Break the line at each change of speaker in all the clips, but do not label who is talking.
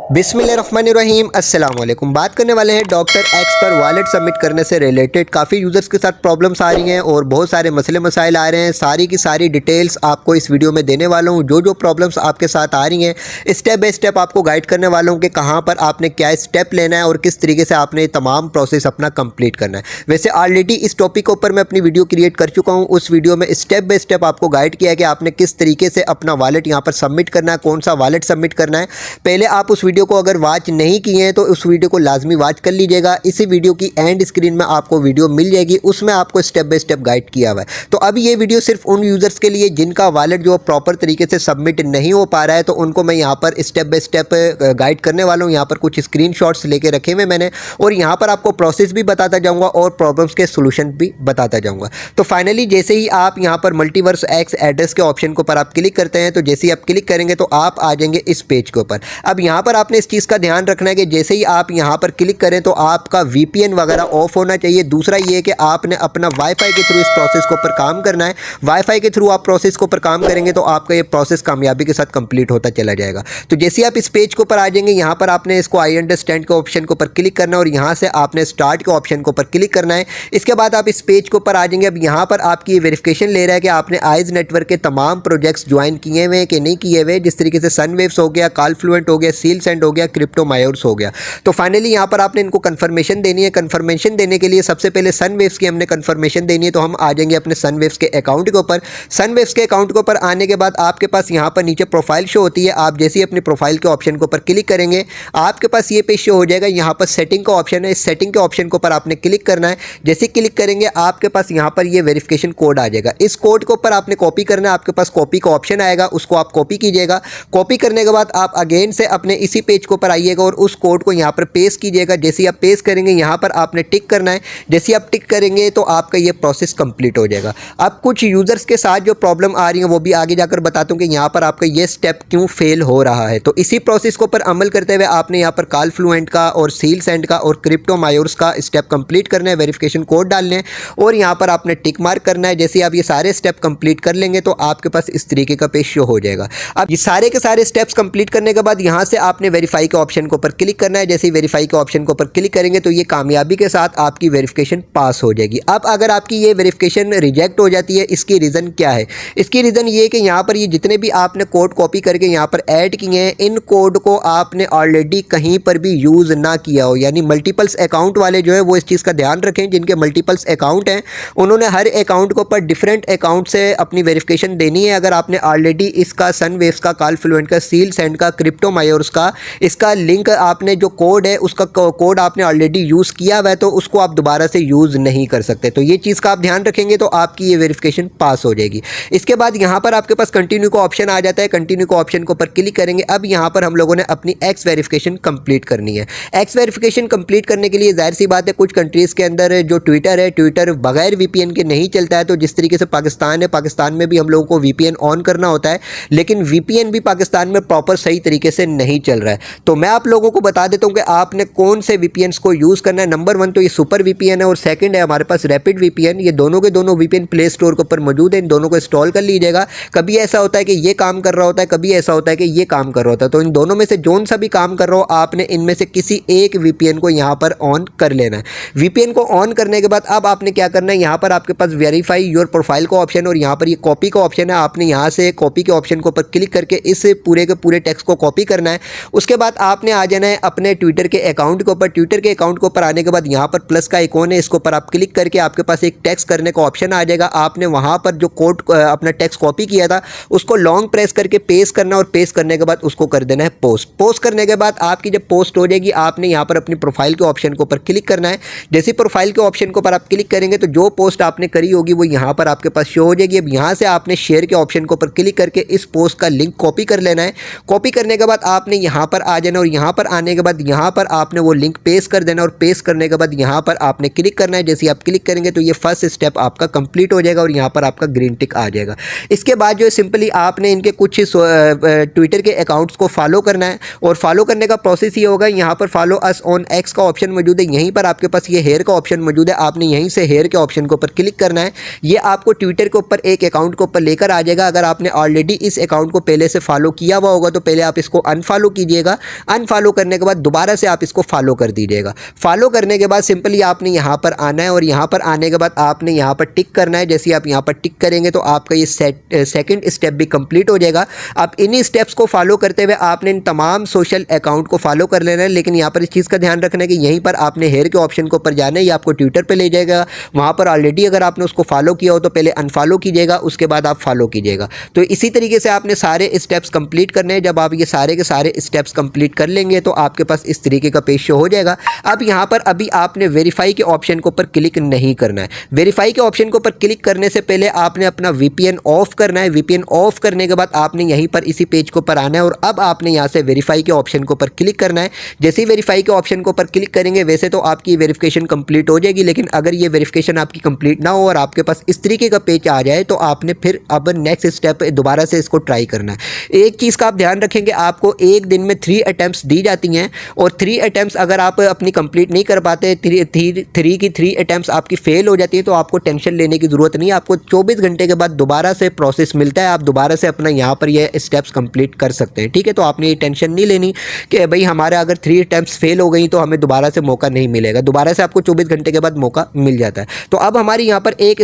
बिस्मिल्लाहिर्रहमानिर्रहीम अस्सलाम वालेकुम। बात करने वाले हैं डॉक्टर एक्स पर वॉलेट सबमिट करने से रिलेटेड। काफ़ी यूज़र्स के साथ प्रॉब्लम्स आ रही हैं और बहुत सारे मसले मसाइल आ रहे हैं। सारी की सारी डिटेल्स आपको इस वीडियो में देने वाला हूं। जो प्रॉब्लम्स आपके साथ आ रही हैं स्टेप बाय स्टेप आपको गाइड करने वाला हूं कि कहां पर आपने क्या स्टेप लेना है और किस तरीके से आपने तमाम प्रोसेस अपना कंप्लीट करना है। वैसे ऑलरेडी इस टॉपिक के ऊपर मैं अपनी वीडियो क्रिएट कर चुका हूँ। उस वीडियो में स्टेप बाय स्टेप आपको गाइड किया है कि आपने किस तरीके से अपना वॉलेट यहाँ पर सबमिट करना है, कौन सा वॉलेट सबमिट करना है। पहले आप उस वीडियो को अगर वॉच नहीं किए हैं तो उस वीडियो को लाजमी वॉच कर लीजिएगा। इसी वीडियो की एंड स्क्रीन में आपको वीडियो मिल जाएगी, उसमें आपको स्टेप बाय स्टेप गाइड किया हुआ है। तो अब ये वीडियो सिर्फ उन यूज़र्स के लिए जिनका वॉलेट जो प्रॉपर तरीके से सबमिट नहीं हो पा रहा है, तो उनको मैं यहाँ पर स्टेप बाय स्टेप गाइड करने वाला हूँ। यहाँ पर कुछ स्क्रीनशॉट्स लेके रखे हुए मैंने और यहाँ पर आपको प्रोसेस भी बताता जाऊँगा और प्रॉब्लम्स के सोल्यूशन भी बताता जाऊँगा। तो फाइनली जैसे ही आप यहाँ पर मल्टीवर्स एक्स एड्रेस के ऑप्शन के ऊपर आप क्लिक करते हैं, तो जैसे ही आप क्लिक करेंगे तो आप आ जाएंगे इस पेज के ऊपर। अब यहाँ पर आपने इस चीज़ का ध्यान रखना है कि जैसे ही आप यहाँ पर क्लिक करें तो आपका VPN वगैरह ऑफ होना चाहिए। दूसरा ये कि आपने अपना वाईफाई के थ्रू इस प्रोसेस के ऊपर काम करना है। वाईफाई के थ्रू आप प्रोसेस के ऊपर काम करेंगे तो आपका ये प्रोसेस कामयाबी के साथ कंप्लीट होता चला जाएगा। तो जैसे आप इस पेज के ऊपर आ जाएंगे, यहाँ पर आपने इसको आई अंडरस्टैंड के ऑप्शन के ऊपर क्लिक करना है और यहाँ से आपने स्टार्ट के ऑप्शन के ऊपर क्लिक करना है। इसके बाद आप इस पेज के ऊपर आ जाएंगे। अब यहाँ पर आपकी ये वेरिफिकेशन ले रहा है कि आपने आइज नेटवर्क के तमाम प्रोजेक्ट्स ज्वाइन किए हुए हैं कि नहीं किए हुए। जिस तरीके से सनवेव्स हो गया, कॉलफ्लुएंट हो गया, सील सेंड हो गया, क्रिप्टो मायोर्स हो गया। तो फाइनली यहाँ पर आपने इनको कंफर्मेशन देनी है। कंफर्मेशन देने के लिए सबसे पहले सनवेव्स की हमने कंफर्मेशन देनी है। तो हम आ जाएंगे अपने सनवेव्स के अकाउंट के ऊपर। सनवेव्स के अकाउंट के ऊपर आने के बाद आपके पास यहाँ पर नीचे प्रोफाइल शो होती है। आप जैसे ही अपनी प्रोफाइल के ऑप्शन के ऊपर क्लिक करेंगे आपके पास ये पेज शो हो जाएगा। यहाँ पर सेटिंग का ऑप्शन है, इस सेटिंग के ऑप्शन के ऊपर आपने क्लिक करना है। जैसे ही क्लिक करेंगे आपके पास यहाँ पर ये वेरिफिकेशन कोड आ जाएगा। इस कोड के ऊपर आपने कॉपी करना है। आपके पास कॉपी का ऑप्शन आएगा, उसको आप कॉपी कीजिएगा। कॉपी करने के बाद आप अगेन से अपने इसी पेज के ऊपर आइएगा और उस कोड को यहाँ पर पेस्ट कीजिएगा। जैसे ही आप पेस्ट करेंगे यहाँ पर आपने टिक करना है। जैसे आप टिक करेंगे तो आपका ये प्रोसेस कंप्लीट हो जाएगा। अब कुछ यूज़र्स के साथ जो प्रॉब्लम आ रही है वो भी आगे जाकर बताता हूँ कि यहाँ पर आपका ये स्टेप क्यों फेल हो रहा है। तो इसी प्रोसेस के ऊपर अमल करते हुए आपने यहाँ पर कॉलफ्लुएंट का और सील सेंड का और क्रिप्टो मायोर्स का स्टेप कंप्लीट करना है, वेरिफिकेशन कोड डालने हैं और यहाँ पर आपने टिक मार्क करना है। जैसे आप ये सारे स्टेप कंप्लीट कर लेंगे तो आपके पास इस तरीके का पेज शो हो जाएगा। अब ये सारे के सारे स्टेप्स कंप्लीट करने के बाद यहाँ से आपने वेरीफाई के ऑप्शन के ऊपर क्लिक करना है। जैसे ही वेरीफाई के ऑप्शन के ऊपर क्लिक करेंगे तो ये कामयाबी के साथ आपकी वेरिफिकेशन पास हो जाएगी। अब अगर आपकी ये वेरिफिकेशन रिजेक्ट हो जाती है, इसकी रीज़न क्या है? इसकी रीज़न ये है कि यहाँ पर ये जितने भी आपने कोड कॉपी करके यहाँ पर ऐड किए हैं, इन कोड को आपने ऑलरेडी कहीं पर भी यूज़ ना किया हो। यानी मल्टीपल्स अकाउंट वाले जो है वो इस चीज़ का ध्यान रखें। जिनके मल्टीपल्स अकाउंट हैं उन्होंने हर अकाउंट के ऊपर डिफरेंट अकाउंट से अपनी वेरिफिकेशन देनी है। अगर आपने ऑलरेडी इसका सनवेव्स का, कॉलफ्लुएंट का, सील सेंड का, क्रिप्टो मायोर्स का इसका लिंक आपने जो कोड है उसका कोड आपने ऑलरेडी यूज़ किया हुआ है तो उसको आप दोबारा से यूज़ नहीं कर सकते। तो ये चीज़ का आप ध्यान रखेंगे तो आपकी ये वेरिफिकेशन पास हो जाएगी। इसके बाद यहाँ पर आपके पास कंटिन्यू का ऑप्शन आ जाता है। कंटिन्यू का ऑप्शन के ऊपर क्लिक करेंगे। अब यहाँ पर हम लोगों ने अपनी एक्स वेरिफिकेशन कंप्लीट करनी है। एक्स वेरिफिकेशन कंप्लीट करने के लिए जाहिर सी बात है कुछ कंट्रीज़ के अंदर जो ट्विटर है, ट्विटर बगैर VPN के नहीं चलता है। तो जिस तरीके से पाकिस्तान है, पाकिस्तान में भी हम लोगों को VPN ऑन करना होता है, लेकिन VPN भी पाकिस्तान में प्रॉपर सही तरीके से नहीं चल रहा है। तो मैं आप लोगों को बता देता हूँ कि आपने कौन से VPNs को यूज़ करना है। नंबर 1 तो ये सुपर VPN है और सेकंड है हमारे पास रैपिड VPN। ये दोनों के दोनों VPN प्ले स्टोर के ऊपर मौजूद है। इन दोनों को इंस्टॉल कर लीजिएगा। कभी ऐसा होता है कि ये काम कर रहा होता है, कभी ऐसा होता है कि ये काम कर रहा होता है। तो इन दोनों में से जोन सा भी काम कर रहा हो आपने इनमें से किसी एक VPN को यहाँ पर ऑन कर लेना है। VPN को ऑन करने के बाद अब आपने क्या करना है, यहाँ पर आपके पास वेरीफाई योर प्रोफाइल का ऑप्शन और यहाँ पर ये कॉपी का ऑप्शन है। आपने यहाँ से कॉपी के ऑप्शन के ऊपर क्लिक करके इस पूरे के पूरे टेक्स्ट को कॉपी करना है। उसके बाद आपने आ जाना है अपने ट्विटर के अकाउंट के ऊपर। ट्विटर के अकाउंट के ऊपर आने के बाद यहाँ पर प्लस का आइकॉन है, इसके ऊपर आप क्लिक करके आपके पास एक टेक्स्ट करने का ऑप्शन आ जाएगा। आपने वहाँ पर जो कोड अपना टेक्स्ट कॉपी किया था उसको लॉन्ग प्रेस करके पेस्ट करना और पेस्ट करने के बाद उसको कर देना है पोस्ट। पोस्ट करने के बाद आपकी जब पोस्ट हो जाएगी आपने यहाँ पर अपनी प्रोफाइल के ऑप्शन के ऊपर क्लिक करना है। जैसे प्रोफाइल के ऑप्शन के ऊपर आप क्लिक करेंगे तो जो पोस्ट आपने करी होगी वो यहाँ पर आपके पास शो हो जाएगी। अब यहाँ से आपने शेयर के ऑप्शन के ऊपर क्लिक करके इस पोस्ट का लिंक कॉपी कर लेना है। कॉपी करने के बाद आपने यहाँ पर आ जाना और यहाँ पर आने के बाद यहाँ पर आपने वो लिंक पेस्ट कर देना और पेस्ट करने के बाद यहाँ पर आपने क्लिक करना है। जैसे आप क्लिक करेंगे तो ये फर्स्ट स्टेप आपका कंप्लीट हो जाएगा और यहाँ पर आपका ग्रीन टिक आ जाएगा। इसके बाद जो सिंपली आपने इनके कुछ ट्विटर के अकाउंट्स को फॉलो करना है और फॉलो करने का प्रोसेस ये होगा, यहाँ पर फॉलो अस ऑन एक्स का ऑप्शन मौजूद है, यहीं पर आपके पास ये हेयर का ऑप्शन मौजूद है। आपने यहीं से हेयर के ऑप्शन के ऊपर क्लिक करना है। ये आपको ट्विटर के ऊपर एक अकाउंट के ऊपर लेकर आ जाएगा। अगर आपने ऑलरेडी इस अकाउंट को पहले से फॉलो किया हुआ होगा तो पहले आप इसको अनफॉलो कीजिए। दीजिएगा। अनफॉलो करने के बाद दोबारा से आप इसको फॉलो कर दीजिएगा। फॉलो करने के बाद सिंपली आपने यहाँ पर आना है और यहाँ पर आने के बाद आपने यहाँ पर टिक करना है। जैसे आप यहाँ पर टिक करेंगे तो आपका ये सेकंड स्टेप भी कंप्लीट हो जाएगा। अब इन्हीं स्टेप्स को फॉलो करते हुए आपने इन तमाम सोशल अकाउंट को फॉलो कर लेना है। लेकिन यहाँ पर इस चीज़ का ध्यान रखना है कि यहीं पर आपने हेयर के ऑप्शन के ऊपर जाना है, ये आपको ट्विटर पे ले जाएगा। वहाँ पर ऑलरेडी अगर आपने उसको फॉलो किया हो तो पहले अनफॉलो कीजिएगा, उसके बाद आप फॉलो कीजिएगा। तो इसी तरीके से आपने सारे स्टेप्स कंप्लीट करने हैं। जब आप ये सारे के सारे स्टेप्स कंप्लीट कर लेंगे तो आपके पास इस तरीके का पेज शो हो जाएगा। अब यहाँ पर अभी आपने वेरीफाई के ऑप्शन के ऊपर क्लिक नहीं करना है। वेरीफाई के ऑप्शन के ऊपर क्लिक करने से पहले आपने अपना VPN ऑफ करना है। VPN ऑफ करने के बाद आपने यहीं पर इसी पेज के ऊपर आना है और अब आपने यहाँ से वेरीफाई के ऑप्शन के ऊपर क्लिक करना है। जैसे ही वेरीफाई के ऑप्शन के ऊपर क्लिक करेंगे वैसे तो आपकी वेरिफिकेशन कंप्लीट हो जाएगी, लेकिन अगर ये वेरिफिकेशन आपकी कंप्लीट ना हो और आपके पास इस तरीके का पेज आ जाए तो आपने फिर अब नेक्स्ट स्टेप दोबारा से इसको ट्राई करना है। एक चीज़ का आप ध्यान रखेंगे, आपको एक दिन में 3 अटैम्प्ट्स दी जाती हैं और 3 अटैम्प्ट्स अगर आप अपनी कंप्लीट नहीं कर पाते, 3 अटैम्प्ट्स आपकी फेल हो जाती है तो आपको टेंशन लेने की ज़रूरत नहीं है। आपको 24 घंटे के बाद दोबारा से प्रोसेस मिलता है, आप दोबारा से अपना यहाँ पर ये स्टेप्स कंप्लीट कर सकते हैं। ठीक है, तो आपने ये टेंशन नहीं लेनी कि भाई हमारा अगर 3 अटैम्प्ट्स फेल हो गई तो हमें दोबारा से मौका नहीं मिलेगा। दोबारा से आपको 24 घंटे के बाद मौका मिल जाता है। तो अब हमारी यहाँ पर एक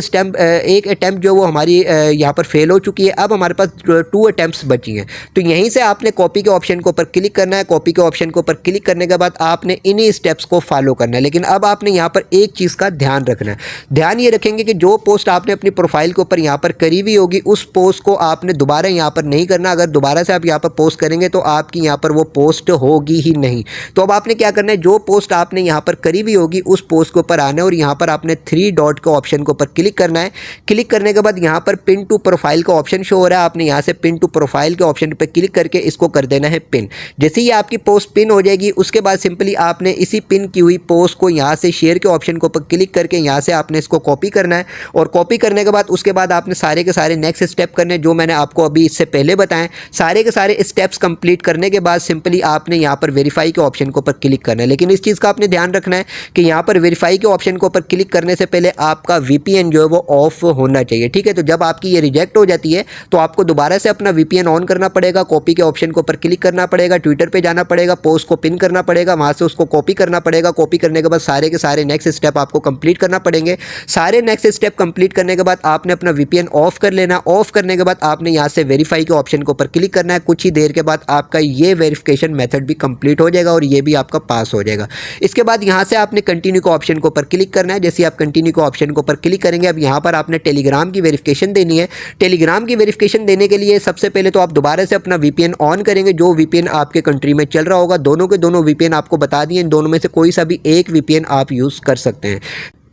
अटैम्प्ट जो वो हमारी यहाँ पर फेल हो चुकी है। अब हमारे पास 2 अटैम्प्ट्स बची हैं। तो यहीं से आपने कॉपी के ऑप्शन के ऊपर क्लिक करना है। कॉपी के ऑप्शन के ऊपर क्लिक करने के बाद आपने इन्हीं स्टेप्स को फॉलो करना है। लेकिन अब आपने यहाँ पर एक चीज़ का ध्यान रखना है। ध्यान ये रखेंगे कि जो पोस्ट आपने अपनी प्रोफाइल के ऊपर यहाँ पर करी हुई होगी उस पोस्ट को आपने दोबारा यहाँ पर नहीं करना। अगर दोबारा से आप यहाँ पर पोस्ट करेंगे तो आपकी यहाँ पर वो पोस्ट होगी ही नहीं। तो अब आपने क्या करना है, जो पोस्ट आपने यहाँ पर करी हुई होगी उस पोस्ट के ऊपर आना है और यहाँ पर आपने 3 डॉट के ऑप्शन के ऊपर क्लिक करना है। क्लिक करने के बाद यहाँ पर पिन टू प्रोफाइल का ऑप्शन शो हो रहा है। आपने यहाँ से पिन टू प्रोफाइल के ऑप्शन पर क्लिक करके इसको कर देना है पिन। जैसे ही आपकी पोस्ट पिन हो जाएगी उसके बाद सिंपली आपने इसी पिन की हुई पोस्ट को यहाँ से शेयर के ऑप्शन के ऊपर क्लिक करके यहाँ से आपने इसको कॉपी करना है और कॉपी करने के बाद उसके बाद आपने सारे के सारे नेक्स्ट स्टेप करने जो मैंने आपको अभी इससे पहले बताएं। सारे के सारे स्टेप्स कंप्लीट करने के बाद सिंपली आपने यहाँ पर वेरीफाई के ऑप्शन के ऊपर क्लिक करना है। लेकिन इस चीज़ का आपने ध्यान रखना है कि यहाँ पर वेरीफाई के ऑप्शन के ऊपर क्लिक करने से पहले आपका VPN जो है वो ऑफ होना चाहिए। ठीक है, तो जब आपकी ये रिजेक्ट हो जाती है तो आपको दोबारा से अपना VPN ऑन करना पड़ेगा, कॉपी के ऑप्शन के ऊपर क्लिक करना पड़ेगा, ट्विटर पे जाना पड़ेगा, पोस्ट को पिन करना पड़ेगा, वहाँ से उसको कॉपी करना पड़ेगा। कॉपी करने के बाद सारे के सारे नेक्स्ट स्टेप आपको कंप्लीट करना पड़ेंगे। सारे नेक्स्ट स्टेप कंप्लीट करने के बाद आपने अपना VPN ऑफ कर लेना। ऑफ करने के बाद आपने यहाँ से वेरीफाई के ऑप्शन के ऊपर क्लिक करना है। कुछ ही देर के बाद आपका ये वेरिफिकेशन मेथड भी कंप्लीट हो जाएगा और ये भी आपका पास हो जाएगा। इसके बाद यहाँ से आपने कंटिन्यू के ऑप्शन के ऊपर क्लिक करना है। जैसे आप कंटिन्यू के ऑप्शन के ऊपर क्लिक करेंगे अब यहाँ पर आपने टेलीग्राम की वेरिफिकेशन देनी है। टेलीग्राम की वेरिफिकेशन देने के लिए सबसे पहले तो आप दोबारा से अपना VPN ऑन करेंगे। जो VPN आपके कंट्री में चल रहा होगा, दोनों के दोनों VPN आपको बता दिए, इन दोनों में से कोई सा भी एक VPN आप यूज़ कर सकते हैं।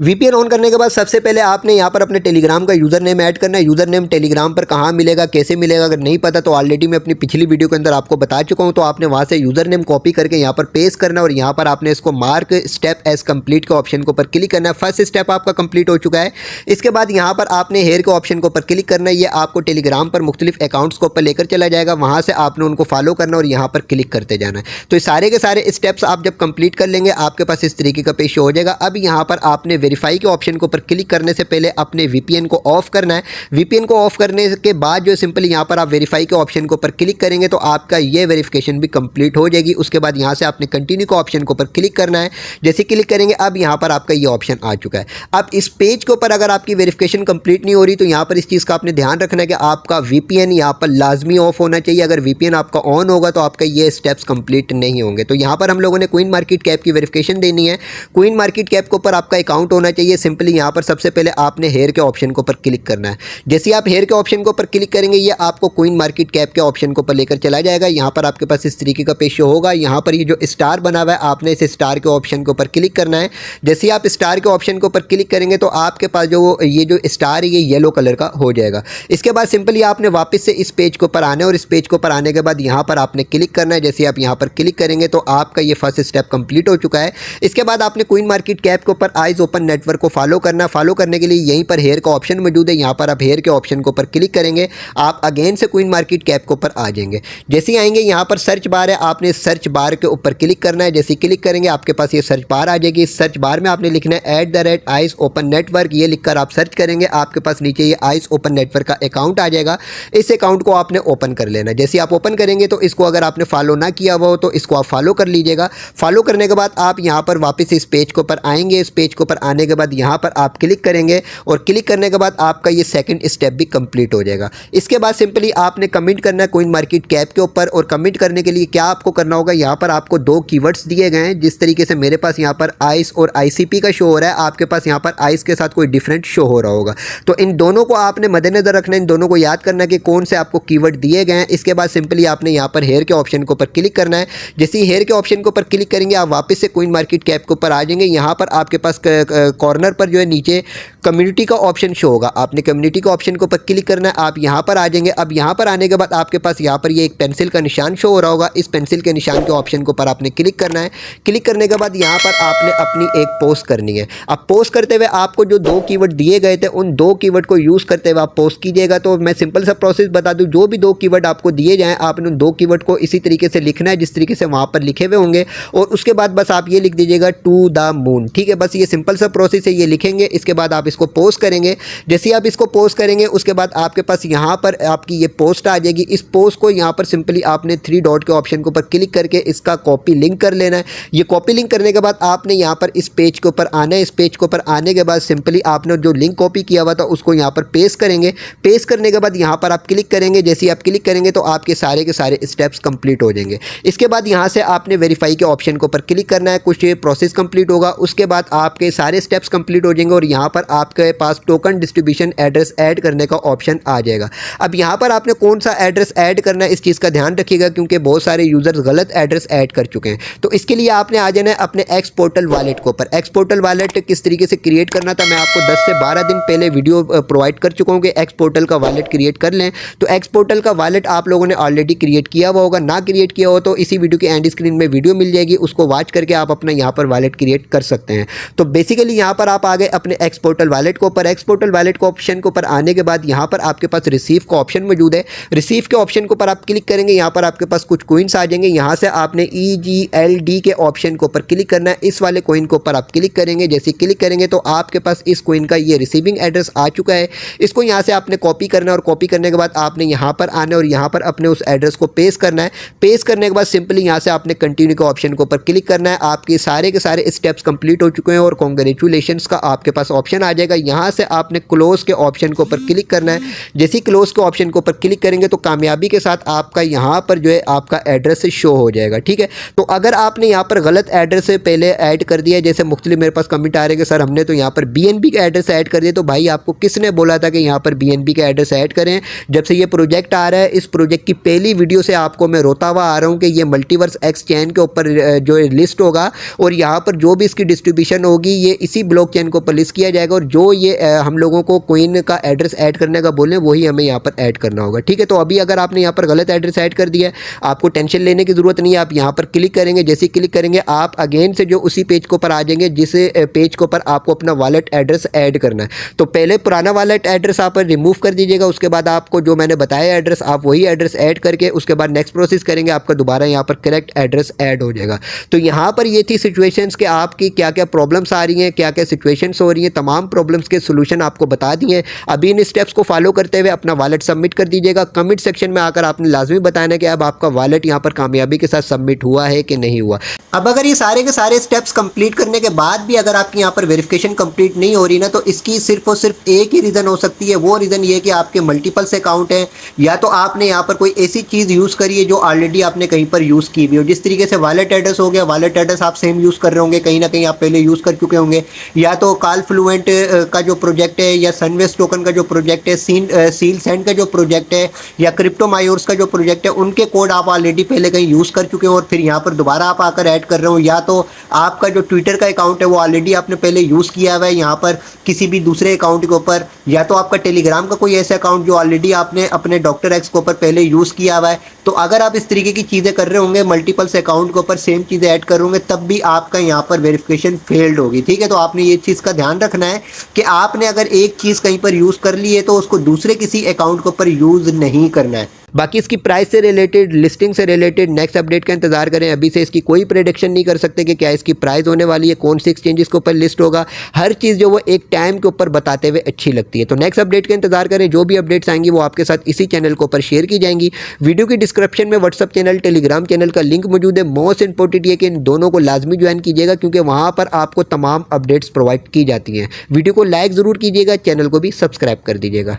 VPN ऑन करने के बाद सबसे पहले आपने यहाँ पर अपने टेलीग्राम का यूज़र नेम ऐड करना है। यूज़र नेम टेलीग्राम पर कहाँ मिलेगा, कैसे मिलेगा, अगर नहीं पता तो ऑलरेडी मैं अपनी पिछली वीडियो के अंदर आपको बता चुका हूँ। तो आपने वहाँ से यूज़र नेम कॉपी करके यहाँ पर पेस्ट करना और यहाँ पर आपने इसको मार्क स्टेप एज कंप्लीट के ऑप्शन के ऊपर क्लिक करना है। फर्स्ट स्टेप आपका कंप्लीट हो चुका है। इसके बाद यहाँ पर आपने हेयर के ऑप्शन के ऊपर क्लिक करना है। ये आपको टेलीग्राम पर मुख्तलिफ अकाउंट्स के ऊपर लेकर चला जाएगा। वहाँ से आपने उनको फॉलो करना और यहाँ पर क्लिक करते जाना है। तो ये सारे के सारे स्टेप्स आप जब कंप्लीट कर लेंगे आपके पास इस तरीके का पेज हो जाएगा। अब यहाँ पर आपने वेरीफाई के ऑप्शन को पर क्लिक करने से पहले अपने VPN को ऑफ करना है। VPN को ऑफ करने के बाद जो सिंपली यहाँ पर आप वेरीफाई के ऑप्शन के ऊपर क्लिक करेंगे तो आपका ये वेरिफिकेशन भी कंप्लीट हो जाएगी। उसके बाद यहाँ से आपने कंटिन्यू के ऑप्शन के ऊपर क्लिक करना है। जैसे क्लिक करेंगे अब यहाँ पर आपका ये ऑप्शन आ चुका है। अब इस पेज के ऊपर अगर आपकी वेरिफिकेशन कंप्लीट नहीं हो रही तो यहाँ पर इस चीज़ का आपने ध्यान रखना है कि आपका VPN यहाँ पर लाजमी ऑफ होना चाहिए। अगर VPN आपका ऑन होगा तो आपका ये स्टेप्स कंप्लीट नहीं होंगे। तो यहाँ पर हम लोगों ने क्वीन मार्केट कैप की वेरिफिकेशन देनी है। क्वीन मार्केट कैप के ऊपर आपका अकाउंट होना चाहिए। सिंपली यहाँ पर सबसे पहले आपने हेयर के ऑप्शन के ऊपर क्लिक करना है। जैसे आप हेयर के ऑप्शन के ऊपर क्लिक करेंगे ये आपको क्वीन मार्केट कैप के ऑप्शन के ऊपर लेकर चला जाएगा। यहाँ पर आपके पास इस तरीके का पेज होगा। यहाँ पर ये जो स्टार बना हुआ है आपने इस स्टार के ऑप्शन के ऊपर क्लिक करना है। जैसे आप स्टार के ऑप्शन के ऊपर क्लिक करेंगे तो आपके पास जो ये जो स्टार है ये येलो कलर का हो जाएगा। इसके बाद सिंपली आपने वापस से इस पेज के ऊपर आना है और इस पेज के ऊपर आने के बाद यहाँ पर आपने क्लिक करना है। जैसे आप यहाँ पर क्लिक करेंगे तो आपका ये फर्स्ट स्टेप कंप्लीट हो चुका है। इसके बाद आपने क्वीन मार्केट कैप के ऊपर आइज ओपन नेटवर्क को फॉलो करना। फॉलो करने के लिए यहीं पर हेयर का ऑप्शन मौजूद है, यहाँ पर आप हेयर के ऑप्शन के ऊपर क्लिक करेंगे, आप अगेन से क्वीन मार्केट कैप के ऊपर आ जाएंगे। जैसे ही आएंगे यहाँ पर सर्च बार है, आपने सर्च बार के ऊपर क्लिक करना है। जैसे क्लिक करेंगे आपके पास ये सर्च बार आ जाएगी। इस सर्च बार में आपने लिखना है @आइस ओपन नेटवर्क, ये लिखकर आप सर्च करेंगे, आपके पास नीचे ये आइस ओपन नेटवर्क का अकाउंट आ जाएगा। इस अकाउंट को आपने ओपन कर लेना है। जैसे आप ओपन करेंगे तो इसको अगर आपने फॉलो ना किया हुआ हो तो इसको आप फॉलो कर लीजिएगा। फॉलो करने के बाद आप यहाँ पर वापस इस पेज के ऊपर आएंगे। इस पेज के ऊपर आने के बाद यहाँ पर आप क्लिक करेंगे और क्लिक करने के बाद आपका ये सेकंड स्टेप भी कंप्लीट हो जाएगा। इसके बाद सिंपली आपने कमेंट करना है क्वीन मार्केट कैप के ऊपर, और कमेंट करने के लिए क्या आपको करना होगा, यहाँ पर आपको 2 कीवर्ड्स दिए गए हैं। जिस तरीके से मेरे पास यहाँ पर आइस और ICP का शो हो रहा है, आपके पास यहाँ पर आइस के साथ कोई डिफरेंट शो हो रहा होगा। तो इन दोनों को आपने मद्देनजर रखना है, इन दोनों को याद करना है कि कौन से आपको कीवर्ड दिए गए हैं। इसके बाद सिंपली आपने यहाँ पर हेयर के ऑप्शन के ऊपर क्लिक करना है। जैसे ही हेयर के ऑप्शन के ऊपर क्लिक करेंगे आप वापस से क्वीन मार्केट कैप के ऊपर आ जाएंगे। यहाँ पर आपके पास कॉर्नर पर जो है नीचे कम्युनिटी का ऑप्शन शो होगा, आपने कम्युनिटी का ऑप्शन के ऊपर क्लिक करना है, आप यहाँ पर आ जाएंगे। अब यहाँ पर आने के बाद आपके पास यहाँ पर ये एक पेंसिल का निशान शो हो रहा होगा, इस पेंसिल के निशान के ऑप्शन के ऊपर आपने क्लिक करना है। क्लिक करने के बाद यहाँ पर आपने अपनी एक पोस्ट करनी है। अब पोस्ट करते हुए आपको जो 2 कीवर्ड दिए गए थे उन 2 कीवर्ड को यूज़ करते हुए आप पोस्ट कीजिएगा। तो मैं सिंपल सा प्रोसेस बता दूं, जो भी 2 कीवर्ड आपको दिए जाएँ आपने उन 2 कीवर्ड को इसी तरीके से लिखना है जिस तरीके से वहाँ पर लिखे हुए होंगे, और उसके बाद बस आप ये लिख दीजिएगा टू द मून। ठीक है, बस ये सिंपल सा प्रोसेस है, ये लिखेंगे। इसके बाद आप इसको पोस्ट करेंगे। जैसे ही आप इसको पोस्ट करेंगे उसके बाद आपके पास यहाँ पर आपकी ये पोस्ट आ जाएगी। इस पोस्ट को यहाँ पर सिंपली आपने 3 डॉट के ऑप्शन के ऊपर क्लिक करके इसका कॉपी लिंक कर लेना है। ये कॉपी लिंक करने के बाद आपने यहाँ पर इस पेज के ऊपर आना है। इस पेज के ऊपर आने के बाद सिंपली आपने जो लिंक कॉपी किया हुआ था उसको यहाँ पर पेस्ट करेंगे। पेस्ट करने के बाद यहाँ पर आप क्लिक करेंगे। जैसे ही आप क्लिक करेंगे तो आपके सारे के सारे स्टेप्स कंप्लीट हो जाएंगे। इसके बाद यहाँ से आपने वेरीफाई के ऑप्शन के ऊपर क्लिक करना है, कुछ ये प्रोसेस कंप्लीट होगा। उसके बाद आपके सारे स्टेप्स कंप्लीट हो जाएंगे और यहाँ पर आपके पास टोकन डिस्ट्रीब्यूशन एड्रेस ऐड करने का ऑप्शन आ जाएगा। अब यहाँ पर आपने कौन सा एड्रेस ऐड करना है इस चीज़ का ध्यान रखिएगा, क्योंकि बहुत सारे यूजर्स गलत एड्रेस ऐड कर चुके हैं। तो इसके लिए आपने आ जाना है अपने एक्स पोर्टल वॉलेट के ऊपर। एक्स पोर्टल वॉलेट किस तरीके से क्रिएट करना था मैं आपको 10 से 12 दिन पहले वीडियो प्रोवाइड कर चुका हूँ कि एक्स पोर्टल का वॉलेट क्रिएट कर लें। तो एक्स पोर्टल का वॉलेट आप लोगों ने ऑलरेडी क्रिएट किया हुआ होगा, ना क्रिएट किया हो तो इसी वीडियो के एंड स्क्रीन में वीडियो मिल जाएगी, उसको वॉच करके आप अपना यहाँ पर वॉलेट क्रिएट कर सकते हैं। तो बेसिकली यहाँ पर आप आ गए अपने एक्स पोर्टल वॉलेट के ऊपर। एक्स पोर्टल वॉलेट के ऑप्शन के ऊपर आने के बाद यहाँ पर आपके पास रिसीव का ऑप्शन मौजूद है। रिसीव के ऑप्शन के ऊपर आप क्लिक करेंगे, यहाँ पर आपके पास कुछ कोइंस आ जाएंगे। यहाँ से आपने EGLD के ऑप्शन के ऊपर क्लिक करना है। इस वाले कोइन के ऊपर आप क्लिक करेंगे। जैसे क्लिक करेंगे तो आपके पास इस कोइन का ये रिसीविंग एड्रेस आ चुका है। इसको यहाँ से आपने कॉपी करना है और कॉपी करने के बाद आपने यहाँ पर आना है और यहाँ पर अपने उस एड्रेस को पेस्ट करना है। पेस्ट करने के बाद सिंपली यहाँ से आपने कंटिन्यू के ऑप्शन के ऊपर क्लिक करना है। आपके सारे के सारे स्टेप्स कंप्लीट हो चुके हैं और कॉन्ग्रेचुलेशंस का आपके पास ऑप्शन आ जाएगा। यहाँ से आपने क्लोज के ऑप्शन के ऊपर क्लिक करना है। जैसे ही क्लोज के ऑप्शन के ऊपर क्लिक करेंगे तो कामयाबी के साथ आपका यहाँ पर जो है आपका एड्रेस शो हो जाएगा। ठीक है, तो अगर आपने यहाँ पर गलत एड्रेस से पहले ऐड कर दिया, जैसे मुख्तलिफ मेरे पास कमेंट आ रहे हैं कि सर हमने तो यहाँ पर BNB का एड्रेस ऐड कर दिया, तो भाई आपको किसने बोला था कि यहाँ पर BNB का एड्रेस ऐड करें? जब से ये प्रोजेक्ट आ रहा है, इस प्रोजेक्ट की पहली वीडियो से आपको मैं रोता हुआ आ रहा हूँ कि ये मल्टीवर्स एक्स चैन के ऊपर जो लिस्ट होगा और यहाँ पर जो भी इसकी डिस्ट्रीब्यूशन होगी ये इसी ब्लॉक चैन के ऊपर लिस्ट किया जाएगा, और जो ये हम लोगों को कोइन का एड्रेस ऐड करने का बोलें वही हमें यहाँ पर ऐड करना होगा। ठीक है, तो अभी अगर आपने यहाँ पर गलत एड्रेस ऐड कर दिया है आपको टेंशन लेने की ज़रूरत नहीं है। आप यहाँ पर क्लिक करेंगे, जैसे क्लिक करेंगे आप अगेन से जो उसी पेज के ऊपर आ जाएंगे जिस पेज के ऊपर आपको अपना वॉलेट एड्रेस ऐड करना है। तो पहले पुराना वॉलेट एड्रेस आप रिमूव कर दीजिएगा, उसके बाद आपको जो मैंने बताया एड्रेस आप वही एड्रेस ऐड करके उसके बाद नेक्स्ट प्रोसेस करेंगे, आपका दोबारा यहाँ पर करेक्ट एड्रेस ऐड हो जाएगा। तो यहाँ पर ये थी सिचुएशंस कि आपकी क्या क्या प्रॉब्लम्स आ रही हैं, क्या क्या सिचुएशंस हो रही हैं, तमाम प्रॉब्लम्स के सोल्यूशन आपको बता दिए। अभी इन स्टेप्स को फॉलो करते हुए अपना वॉलेट सबमिट कर दीजिएगा। कमेंट सेक्शन में आकर आपने लाजमी बताना कि अब आपका वॉलेट यहाँ पर कामयाबी के साथ सबमिट हुआ है कि नहीं हुआ। अब अगर ये सारे के सारे स्टेप्स कंप्लीट करने के बाद भी अगर आपकी यहाँ पर वेरिफिकेशन कंप्लीट नहीं हो रही ना, तो इसकी सिर्फ और सिर्फ एक ही रीज़न हो सकती है। वो रीज़न ये कि आपके मल्टीपल्स अकाउंट हैं, या तो आपने यहाँ पर कोई ऐसी चीज़ यूज़ करी है जो ऑलरेडी आपने कहीं पर यूज़ की हुई हो। जिस तरीके से वॉलेट एड्रेस हो गया, वॉलेट एड्रेस आप सेम यूज़ कर रहे होंगे, कहीं ना कहीं आप पहले यूज़ कर चुके होंगे, या तो कॉल फ्लुएंट का जो प्रोजेक्ट है, या सनवेस्ट टोकन का जो प्रोजेक्ट है, सील सेंड का जो प्रोजेक्ट है, या क्रिप्टो मायोर्स का जो प्रोजेक्ट है, उनके कोड आप ऑलरेडी पहले कहीं यूज़ कर चुके हो और फिर यहाँ पर दोबारा आप आकर ऐड कर रहे हो। या तो आपका जो ट्विटर का अकाउंट है वो ऑलरेडी आपने पहले यूज़ किया हुआ है यहाँ पर किसी भी दूसरे अकाउंट के ऊपर, या तो आपका टेलीग्राम का कोई ऐसा अकाउंट जो ऑलरेडी आपने अपने डॉक्टर एक्स के ऊपर पहले यूज़ किया हुआ है। तो अगर आप इस तरीके की चीज़ें कर रहे होंगे, मल्टीपल्स अकाउंट के ऊपर सेम चीज़ें ऐड कर होंगे, तब भी आपका यहाँ पर वेरिफिकेशन फेल्ड होगी। ठीक है, तो आपने ये चीज़ का ध्यान रखना है कि आपने अगर एक चीज़ कहीं पर यूज़ कर ली है तो उसको दूसरे किसी अकाउंट के ऊपर यूज़ नहीं करना है। बाकी इसकी प्राइस से रिलेटेड, लिस्टिंग से रिलेटेड नेक्स्ट अपडेट का इंतजार करें। अभी से इसकी कोई प्रेडिक्शन नहीं कर सकते कि क्या इसकी प्राइस होने वाली है, कौन सी एक्सचेंजेस के ऊपर लिस्ट होगा। हर चीज़ जो वो एक टाइम के ऊपर बताते हुए अच्छी लगती है। तो नेक्स्ट अपडेट का इंतजार करें, जो भी अपडेट्स आएंगी वो आपके साथ इसी चैनल के ऊपर शेयर की जाएंगी। वीडियो की डिस्क्रिप्शन में व्हाट्सअप चैनल, टेलीग्राम चैनल का लिंक मौजूद है। मोस्ट इंपॉर्टेंट ये कि इन दोनों को लाजमी ज्वाइन कीजिएगा, क्योंकि वहाँ पर आपको तमाम अपडेट्स प्रोवाइड की जाती हैं। वीडियो को लाइक ज़रूर कीजिएगा, चैनल को भी सब्सक्राइब कर दीजिएगा।